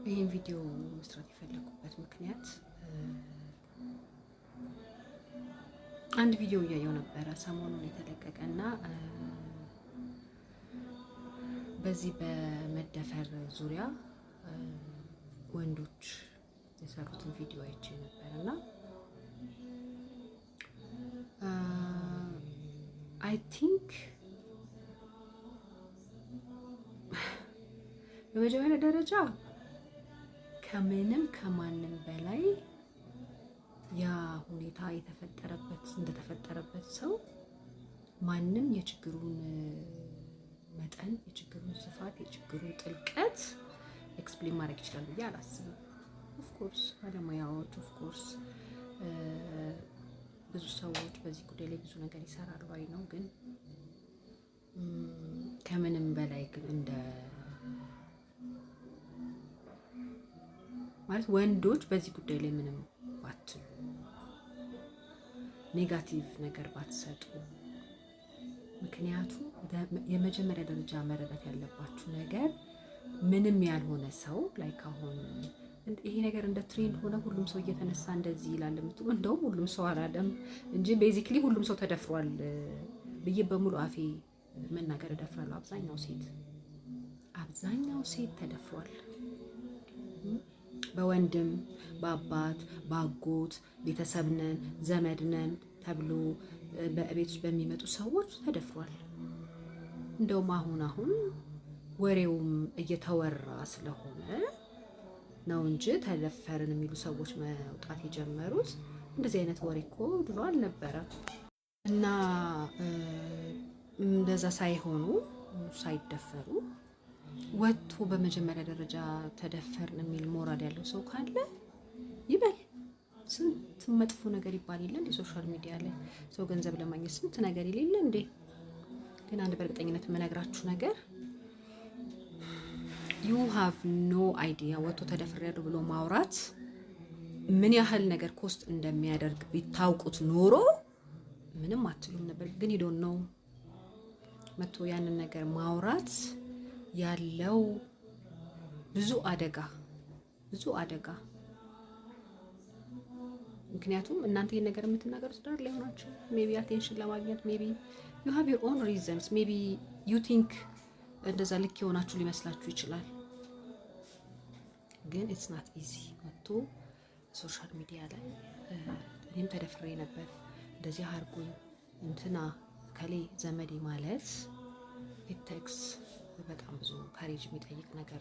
ይሄን ቪዲዮ መስራት የፈለኩበት ምክንያት አንድ ቪዲዮ እያየው ነበረ ሰሞኑን የተለቀቀና በዚህ በመደፈር ዙሪያ ወንዶች የሰሩትን ቪዲዮ አይቼ ነበርና አይ ቲንክ በመጀመሪያ ደረጃ ከምንም ከማንም በላይ ያ ሁኔታ እንደተፈጠረበት ሰው ማንም የችግሩን መጠን፣ የችግሩን ስፋት፣ የችግሩን ጥልቀት ኤክስፕሌን ማድረግ ይችላል ብዬ አላስብም። ኦፍ ኮርስ ባለሙያዎች፣ ኦፍ ኮርስ ብዙ ሰዎች በዚህ ጉዳይ ላይ ብዙ ነገር ይሰራሉ አይ ነው። ግን ከምንም በላይ ግን እንደ ማለት ወንዶች በዚህ ጉዳይ ላይ ምንም ባትሉ፣ ኔጋቲቭ ነገር ባትሰጡ፣ ምክንያቱም የመጀመሪያ ደረጃ መረዳት ያለባችሁ ነገር ምንም ያልሆነ ሰው ላይ ካሁን ይሄ ነገር እንደ ትሬንድ ሆነ ሁሉም ሰው እየተነሳ እንደዚህ ይላል የምትሉ እንደውም ሁሉም ሰው አላለም እንጂ ቤዚክሊ ሁሉም ሰው ተደፍሯል ብዬ በሙሉ አፌ መናገር እደፍራለሁ። አብዛኛው ሴት ተደፍሯል። በወንድም በአባት በአጎት ቤተሰብ ነን ዘመድ ነን ተብሎ በቤት ውስጥ በሚመጡ ሰዎች ተደፍሯል። እንደውም አሁን ወሬውም እየተወራ ስለሆነ ነው እንጂ ተደፈርን የሚሉ ሰዎች መውጣት የጀመሩት። እንደዚህ አይነት ወሬ እኮ ድሮ አልነበረም። እና እንደዛ ሳይደፈሩ ወጥቶ በመጀመሪያ ደረጃ ተደፈርን የሚል ሞራል ያለው ሰው ካለ ይበል። ስንት መጥፎ ነገር ይባል የለ እንደ ሶሻል ሚዲያ ላይ ሰው ገንዘብ ለማግኘት ስንት ነገር የሌለ እንዴ። ግን አንድ በእርግጠኝነት የምነግራችሁ ነገር you have no idea ወጥቶ ተደፍሬያለሁ ብሎ ማውራት ምን ያህል ነገር ኮስት እንደሚያደርግ ቢታውቁት ኖሮ ምንም አትሉም ነበር። ግን you don't know መጥቶ ያንን ነገር ማውራት ያለው ብዙ አደጋ። ምክንያቱም እናንተ ይሄን ነገር የምትናገሩት ዳር ላይ ሆናችሁ ሜቢ አቴንሽን ለማግኘት ሜቢ you have your own reasons maybe you think እንደዛ ልክ የሆናችሁ ሊመስላችሁ ይችላል። ግን it's not easy መጥቶ ሶሻል ሚዲያ ላይ እኔም ተደፍሬ ነበር እንደዚህ አርጉኝ እንትና ከሌ ዘመዴ ማለት it takes በጣም ብዙ ካሬጅ የሚጠይቅ ነገር